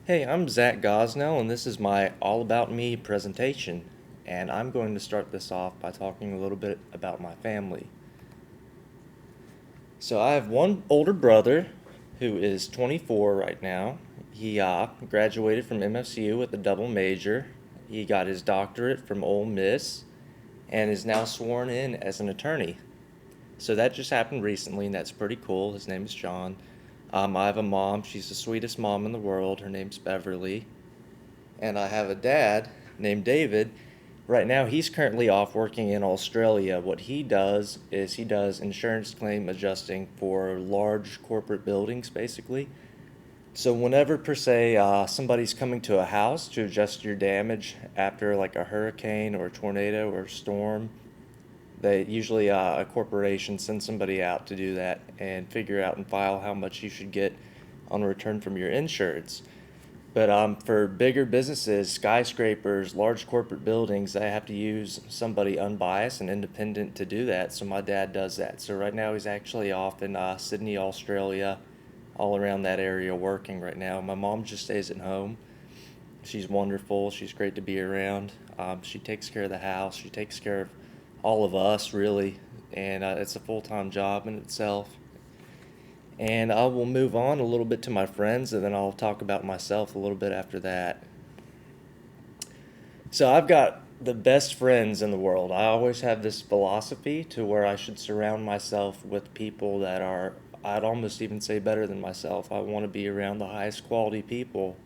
Hey, I'm Zach Gosnell, and this is my All About Me presentation. And I'm going to start this off by talking a little bit about my family. So, I have one older brother who is 24 right now. He graduated from MSU with a double major. He got his doctorate from Ole Miss and is now sworn in as an attorney. So, that just happened recently, and that's pretty cool. His name is John. I have a mom. She's the sweetest mom in the world. Her name's Beverly. And I have a dad named David. Right now, he's currently off working in Australia. What he does is he does insurance claim adjusting for large corporate buildings, basically. So, whenever, per se, somebody's coming to a house to adjust your damage after like a hurricane or a tornado or a storm, they usually a corporation sends somebody out to do that and figure out and file how much you should get on return from your insurance. But for bigger businesses, skyscrapers, large corporate buildings, they have to use somebody unbiased and independent to do that. So my dad does that. So right now he's actually off in Sydney, Australia, all around that area working right now. My mom just stays at home. She's wonderful. She's great to be around. She takes care of the house. She takes care of all of us, really. And it's a full-time job in itself. And I will move on a little bit to my friends, and then I'll talk about myself a little bit after that. So I've got the best friends in the world. I always have this philosophy to where I should surround myself with people that are, I'd almost even say, better than myself. I want to be around the highest quality people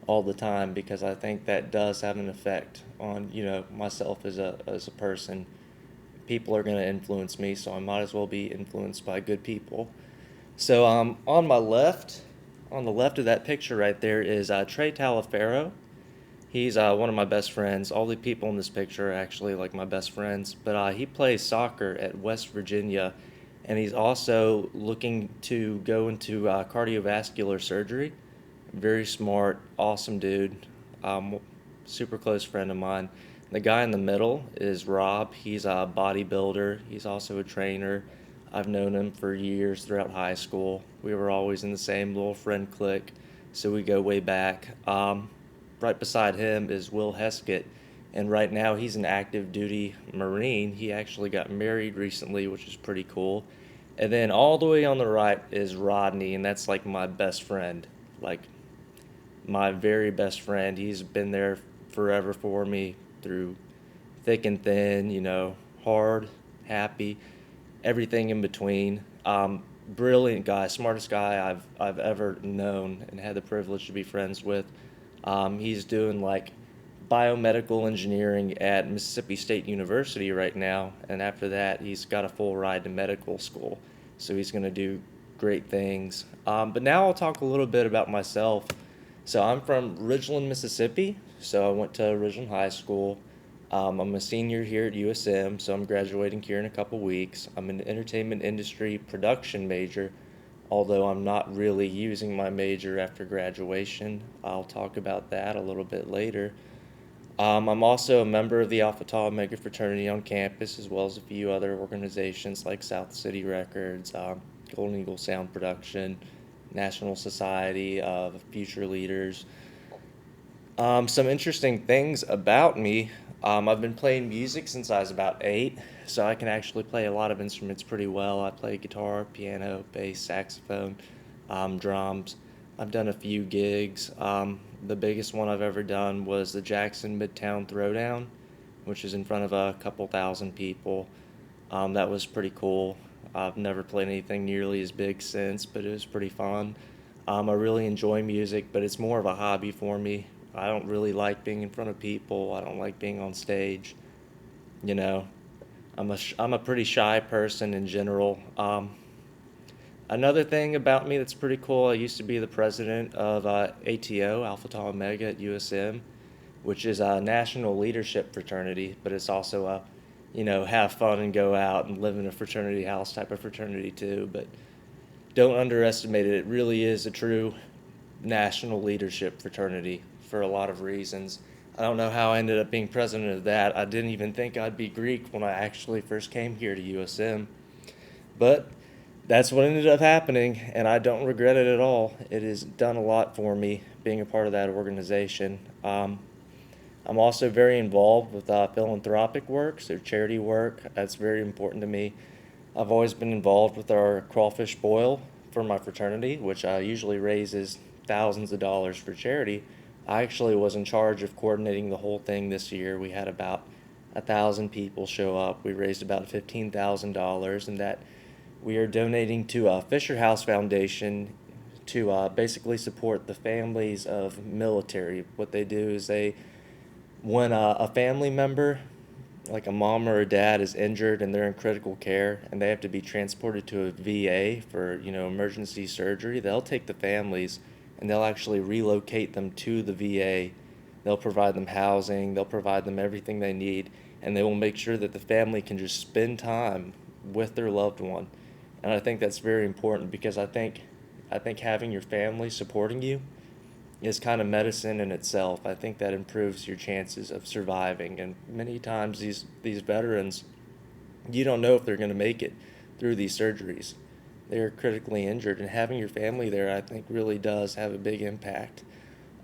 all the time because I think that does have an effect on, myself as a person. People are going to influence me, so I might as well be influenced by good people. So on my left, on the left of that picture right there is Trey Talaferro. He's one of my best friends. All the people in this picture are actually like my best friends. But he plays soccer at West Virginia, and he's also looking to go into cardiovascular surgery. Very smart, awesome dude. Super close friend of mine. The guy in the middle is Rob. He's a bodybuilder. He's also a trainer. I've known him for years throughout high school. We were always in the same little friend clique, so we go way back. Right beside him is Will Heskett, and right now he's an active duty Marine. He actually got married recently, which is pretty cool. And then all the way on the right is Rodney, and that's like my best friend. Like my very best friend. He's been there forever for me through thick and thin, hard, happy, everything in between. Brilliant guy, smartest guy I've ever known and had the privilege to be friends with. He's doing like biomedical engineering at Mississippi State University right now, and after that, he's got a full ride to medical school. So he's going to do great things. But now I'll talk a little bit about myself. So I'm from Ridgeland, Mississippi. So I went to Ridgeland High School. I'm a senior here at USM, so I'm graduating here in a couple weeks. I'm an entertainment industry production major, although I'm not really using my major after graduation. I'll talk about that a little bit later. I'm also a member of the Alpha Tau Omega fraternity on campus, as well as a few other organizations like South City Records, Golden Eagle Sound Production, National Society of Future Leaders. Some interesting things about me. I've been playing music since I was about 8, so I can actually play a lot of instruments pretty well. I play guitar, piano, bass, saxophone, drums. I've done a few gigs. The biggest one I've ever done was the Jackson Midtown Throwdown, which is in front of a couple thousand people. That was pretty cool. I've never played anything nearly as big since, but it was pretty fun. I really enjoy music, but it's more of a hobby for me. I don't really like being in front of people. I don't like being on stage. You know, I'm a pretty shy person in general. Another thing about me that's pretty cool, I used to be the president of ATO, Alpha Tau Omega at USM, which is a national leadership fraternity, but it's also a, have fun and go out and live in a fraternity house type of fraternity too. But don't underestimate it. It really is a true national leadership fraternity for a lot of reasons. I don't know how I ended up being president of that. I didn't even think I'd be Greek when I actually first came here to USM. But that's what ended up happening, and I don't regret it at all. It has done a lot for me being a part of that organization. I'm also very involved with philanthropic work, so charity work. That's very important to me. I've always been involved with our crawfish boil for my fraternity, which usually raises thousands of dollars for charity. I actually was in charge of coordinating the whole thing this year. We had about 1,000 people show up. We raised about $15,000, and that we are donating to Fisher House Foundation to basically support the families of military. What they do is when a family member, like a mom or a dad, is injured and they're in critical care and they have to be transported to a VA for, emergency surgery, they'll take the families and they'll actually relocate them to the VA. They'll provide them housing, they'll provide them everything they need, and they will make sure that the family can just spend time with their loved one. And I think that's very important because I think having your family supporting you is kind of medicine in itself. I think that improves your chances of surviving. And many times these veterans, you don't know if they're going to make it through these surgeries. They're critically injured, and having your family there, I think, really does have a big impact.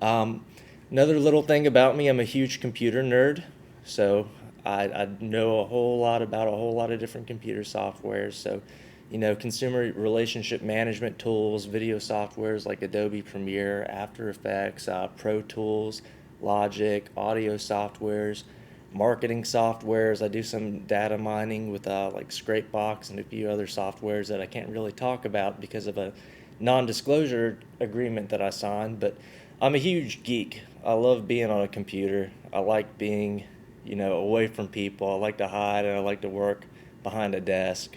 Um, Another little thing about me, I'm a huge computer nerd, so I know a whole lot about a whole lot of different computer softwares. So, consumer relationship management tools, video softwares like Adobe Premiere, After Effects, Pro Tools, Logic, audio softwares, marketing softwares. I do some data mining with like Scrapebox and a few other softwares that I can't really talk about because of a non-disclosure agreement that I signed. But I'm a huge geek. I love being on a computer. I like being, away from people. I like to hide and I like to work behind a desk.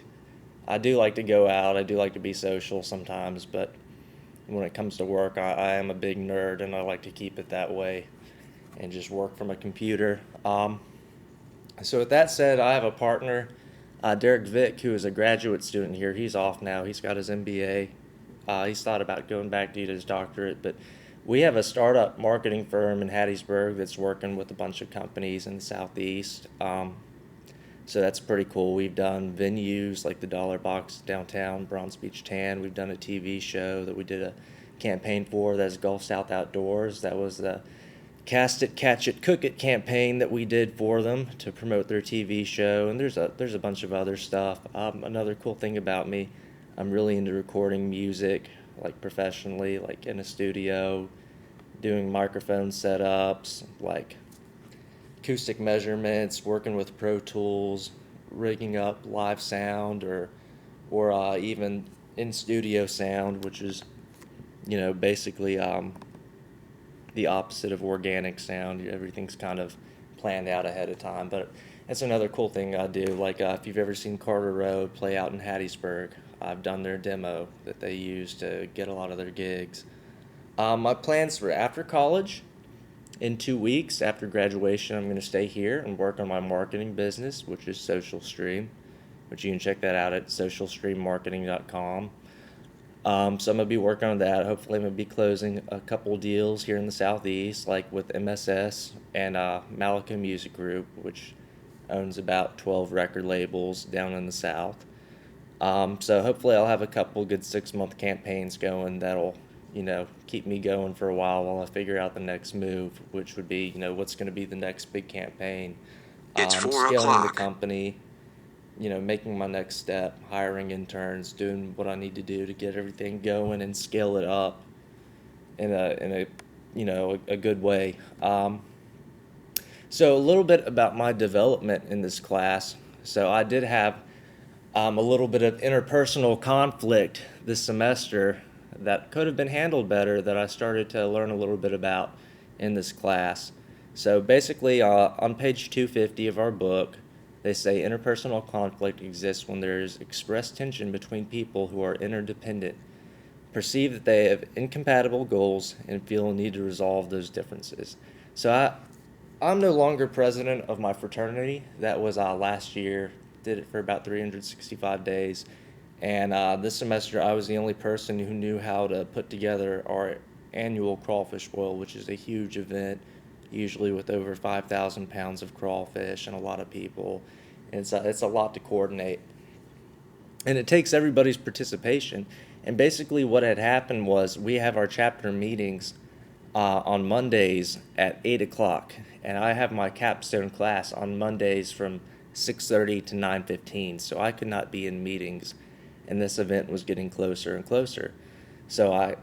I do like to go out. I do like to be social sometimes, but when it comes to work, I am a big nerd and I like to keep it that way and just work from a computer. So with that said, I have a partner, Derek Vick, who is a graduate student here. He's off now. He's got his MBA. He's thought about going back to get his doctorate, but we have a startup marketing firm in Hattiesburg that's working with a bunch of companies in the Southeast. So that's pretty cool. We've done venues like the Dollar Box downtown, Bronze Beach Tan. We've done a TV show that we did a campaign for. That's Gulf South Outdoors. That was the Cast It, Catch It, Cook It campaign that we did for them to promote their TV show. And there's a bunch of other stuff. Another cool thing about me, I'm really into recording music, like professionally, like in a studio, doing microphone setups, like acoustic measurements, working with Pro Tools, rigging up live sound or even in studio sound, which is basically the opposite of organic sound. Everything's kind of planned out ahead of time. But that's another cool thing I do. Like if you've ever seen Carter Road play out in Hattiesburg, I've done their demo that they use to get a lot of their gigs. My plans for after college, in 2 weeks after graduation, I'm going to stay here and work on my marketing business, which is Social Stream, which you can check that out at socialstreammarketing.com. So I'm going to be working on that. Hopefully, I'm going to be closing a couple deals here in the Southeast, like with MSS and Malika Music Group, which owns about 12 record labels down in the South. So hopefully, I'll have a couple good 6-month campaigns going that'll keep me going for a while I figure out the next move, which would be, what's going to be the next big campaign. It's four Scaling the o'clock. company, making my next step, hiring interns, doing what I need to do to get everything going and scale it up in a good way. So a little bit about my development in this class. So I did have a little bit of interpersonal conflict this semester that could have been handled better that I started to learn a little bit about in this class. So basically, on page 250 of our book, they say interpersonal conflict exists when there is expressed tension between people who are interdependent, perceive that they have incompatible goals, and feel a need to resolve those differences. So I'm no longer president of my fraternity. That was last year. Did it for about 365 days. And this semester, I was the only person who knew how to put together our annual crawfish boil, which is a huge event, usually with over 5,000 pounds of crawfish and a lot of people. And it's a lot to coordinate. and it takes everybody's participation. And basically, what had happened was we have our chapter meetings on Mondays at 8 o'clock, and I have my capstone class on Mondays from 6:30 to 9:15. So I could not be in meetings, and this event was getting closer and closer. So I,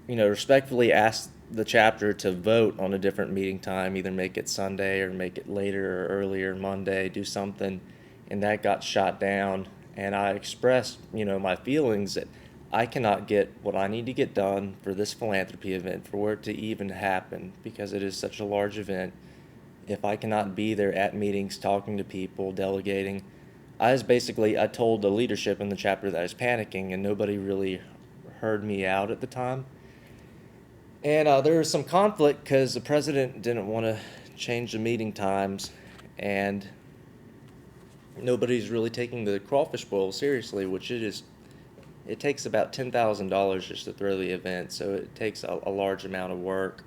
respectfully asked the chapter to vote on a different meeting time, either make it Sunday or make it later or earlier Monday, do something, and that got shot down. And I expressed, my feelings that I cannot get what I need to get done for this philanthropy event for it to even happen because it is such a large event. If I cannot be there at meetings, talking to people, delegating, I told the leadership in the chapter that I was panicking, and nobody really heard me out at the time. And there was some conflict because the president didn't want to change the meeting times, and nobody's really taking the crawfish boil seriously, which it is. It takes about $10,000 just to throw the event, so it takes a large amount of work.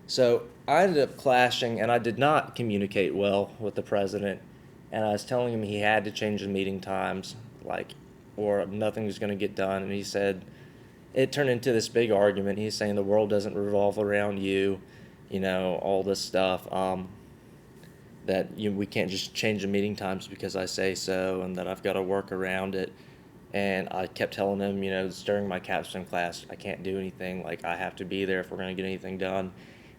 So I ended up clashing, and I did not communicate well with the president. And I was telling him he had to change the meeting times, or nothing was going to get done. And he said, it turned into this big argument. He's saying the world doesn't revolve around you, all this stuff. We can't just change the meeting times because I say so, and that I've got to work around it. And I kept telling him, during my capstone class, I can't do anything. I have to be there if we're going to get anything done.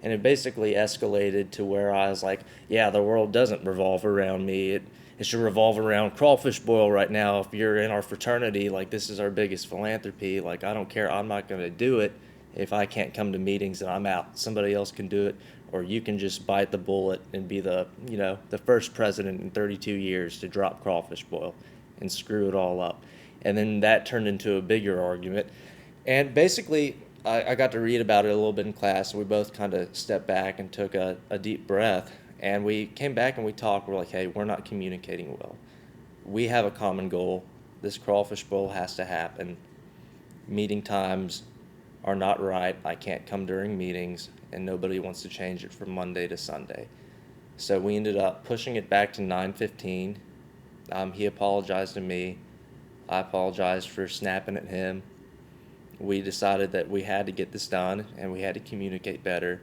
And it basically escalated to where I was like, yeah, the world doesn't revolve around me. It should revolve around crawfish boil right now. If you're in our fraternity, this is our biggest philanthropy. I don't care. I'm not going to do it if I can't come to meetings and I'm out. Somebody else can do it, or you can just bite the bullet and be the first president in 32 years to drop crawfish boil and screw it all up. And then that turned into a bigger argument. And basically, I got to read about it a little bit in class. We both kind of stepped back and took a deep breath. And we came back and we talked. We're like, hey, we're not communicating well. We have a common goal. This crawfish bowl has to happen. Meeting times are not right. I can't come during meetings, and nobody wants to change it from Monday to Sunday. So we ended up pushing it back to 9:15. He apologized to me. I apologized for snapping at him. We decided that we had to get this done and we had to communicate better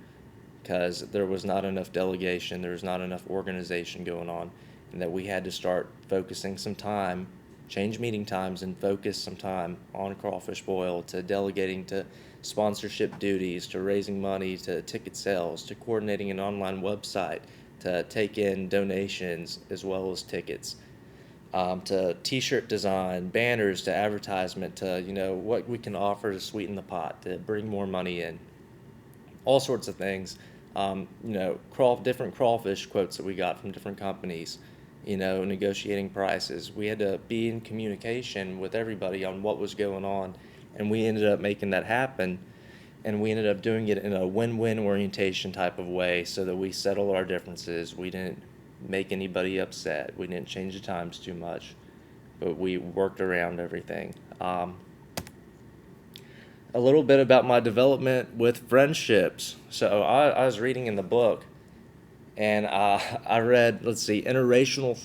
because there was not enough delegation, there was not enough organization going on, and that we had to start focusing some time, change meeting times, and focus some time on crawfish boil, to delegating to sponsorship duties, to raising money, to ticket sales, to coordinating an online website, to take in donations as well as tickets. To t-shirt design, banners, to advertisement, to what we can offer to sweeten the pot, to bring more money in, all sorts of things. Different crawfish quotes that we got from different companies, negotiating prices. We had to be in communication with everybody on what was going on, and we ended up making that happen. And we ended up doing it in a win-win orientation type of way, so that we settled our differences. We didn't make anybody upset. We didn't change the times too much, but we worked around everything. A little bit about my development with friendships. So I was reading in the book, and I read, interracial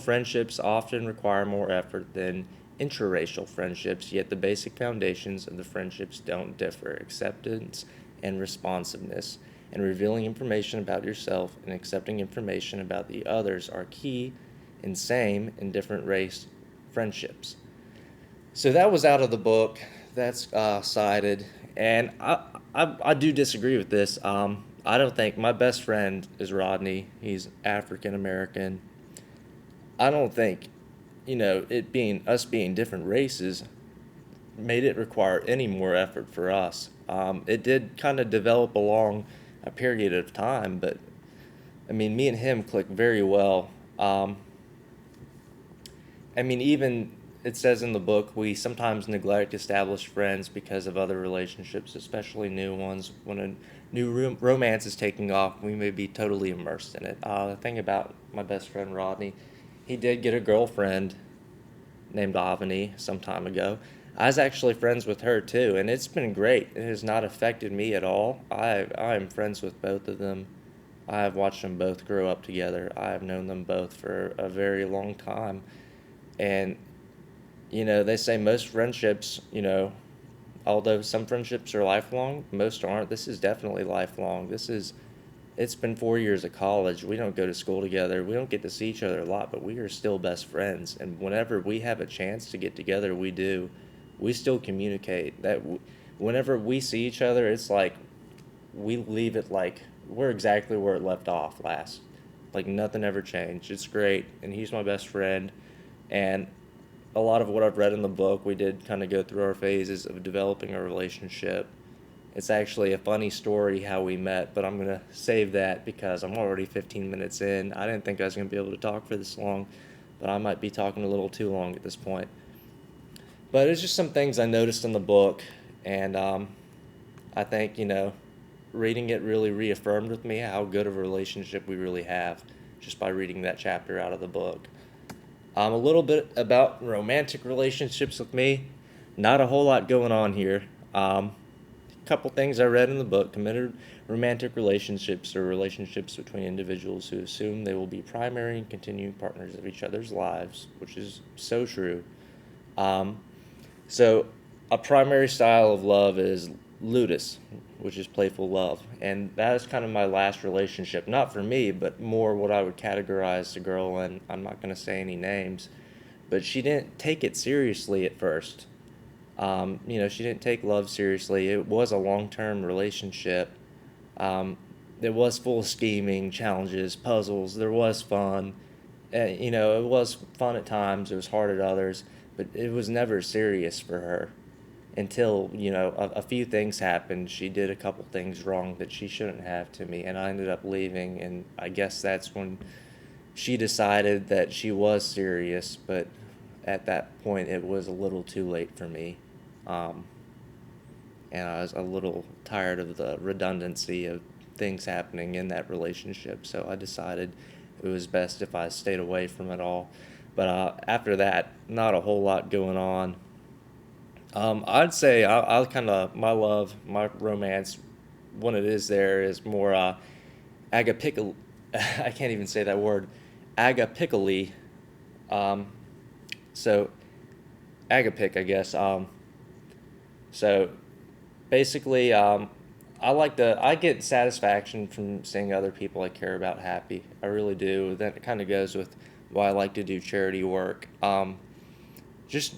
friendships often require more effort than intraracial friendships, yet the basic foundations of the friendships don't differ: acceptance and responsiveness, and revealing information about yourself and accepting information about the others are key in same and different race friendships. So that was out of the book. That's cited, and I do disagree with this. I don't think my best friend is Rodney. He's African American. I don't think, us being different races made it require any more effort for us. It did kind of develop along a period of time, but me and him clicked very well. Even it says in the book, we sometimes neglect established friends because of other relationships, especially new ones. When a new romance is taking off, we may be totally immersed in it. The thing about my best friend Rodney, he did get a girlfriend named Avani some time ago. I was actually friends with her too, and it's been great. It has not affected me at all. I am friends with both of them. I have watched them both grow up together. I have known them both for a very long time, and They say most friendships, although some friendships are lifelong, most aren't. This is definitely lifelong. It's been 4 years of college. We don't go to school together. We don't get to see each other a lot, but we are still best friends. And whenever we have a chance to get together, we do. We still communicate. Whenever we see each other, it's like we leave it like we're exactly where it left off last. Like nothing ever changed. It's great. And he's my best friend. And a lot of what I've read in the book, we did kind of go through our phases of developing a relationship. It's actually a funny story how we met, but I'm going to save that because I'm already 15 minutes in. I didn't think I was going to be able to talk for this long, but I might be talking a little too long at this point. But it's just some things I noticed in the book, and I think, reading it really reaffirmed with me how good of a relationship we really have just by reading that chapter out of the book. A little bit about romantic relationships with me. Not a whole lot going on here. Couple things I read in the book. Committed romantic relationships are relationships between individuals who assume they will be primary and continuing partners of each other's lives, which is so true. Um, so, a primary style of love is ludus, which is playful love. And that is kind of my last relationship. Not for me, but more what I would categorize the girl in. I'm not going to say any names, but she didn't take it seriously at first. She didn't take love seriously. It was a long term relationship. Um, it was full of scheming, challenges, puzzles. There was fun. It was fun at times. It was hard at others, but it was never serious for her until, a few things happened. She did a couple things wrong that she shouldn't have to me, and I ended up leaving. And I guess that's when she decided that she was serious, but at that point, it was a little too late for me. Um, and I was a little tired of the redundancy of things happening in that relationship, so I decided it was best if I stayed away from it all. But after that, not a whole lot going on. I'd say I'll kind of, my love, my romance, when it is there, is more agapical. I can't even say that word. Agapically. Um, so, agapic, I guess. So basically, I get satisfaction from seeing other people I care about happy. I really do. That kind of goes with why I like to do charity work. Just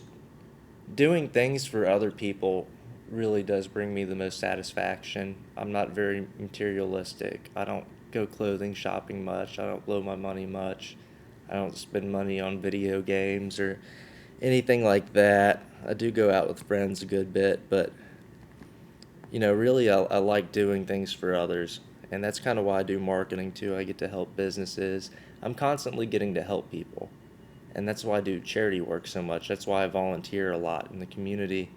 doing things for other people really does bring me the most satisfaction. I'm not very materialistic. I don't go clothing shopping much. I don't blow my money much. I don't spend money on video games or anything like that. I do go out with friends a good bit, but really I like doing things for others. And that's kind of why I do marketing too. I get to help businesses. I'm constantly getting to help people. And that's why I do charity work so much. That's why I volunteer a lot in the community.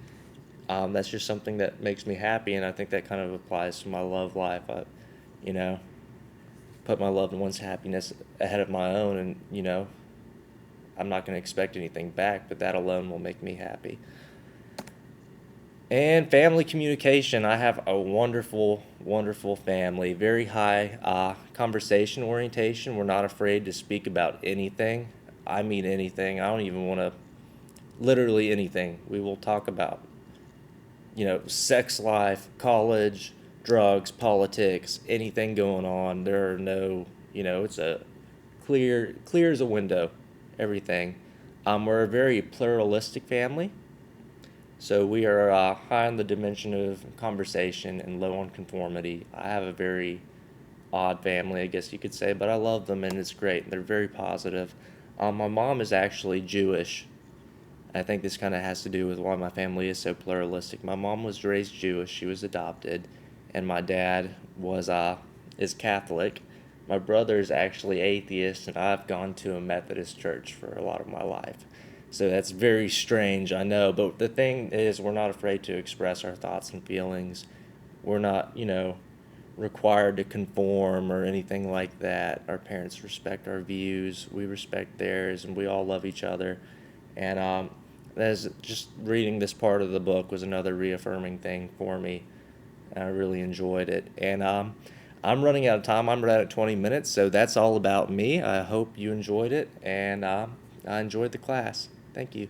That's just something that makes me happy, and I think that kind of applies to my love life. You know, put my loved one's happiness ahead of my own, and I'm not going to expect anything back, but that alone will make me happy. And family communication. I have a wonderful, wonderful family. Very high conversation orientation. We're not afraid to speak about anything. I mean anything. I don't even want to, literally anything. We will talk about, sex life, college, drugs, politics, anything going on. There are no, it's a clear as a window, everything. We're a very pluralistic family. So we are high on the dimension of conversation and low on conformity. I have a very odd family, I guess you could say, but I love them and it's great. They're very positive. My mom is actually Jewish. I think this kind of has to do with why my family is so pluralistic. My mom was raised Jewish; she was adopted, and my dad is Catholic. My brother is actually atheist, and I've gone to a Methodist church for a lot of my life. So that's very strange, I know. But the thing is, we're not afraid to express our thoughts and feelings. We're not, required to conform or anything like that. Our parents respect our views, we respect theirs, and we all love each other. And as just reading this part of the book was another reaffirming thing for me. I really enjoyed it. And I'm running out of time. I'm right at 20 minutes, so that's all about me. I hope you enjoyed it, and I enjoyed the class. Thank you.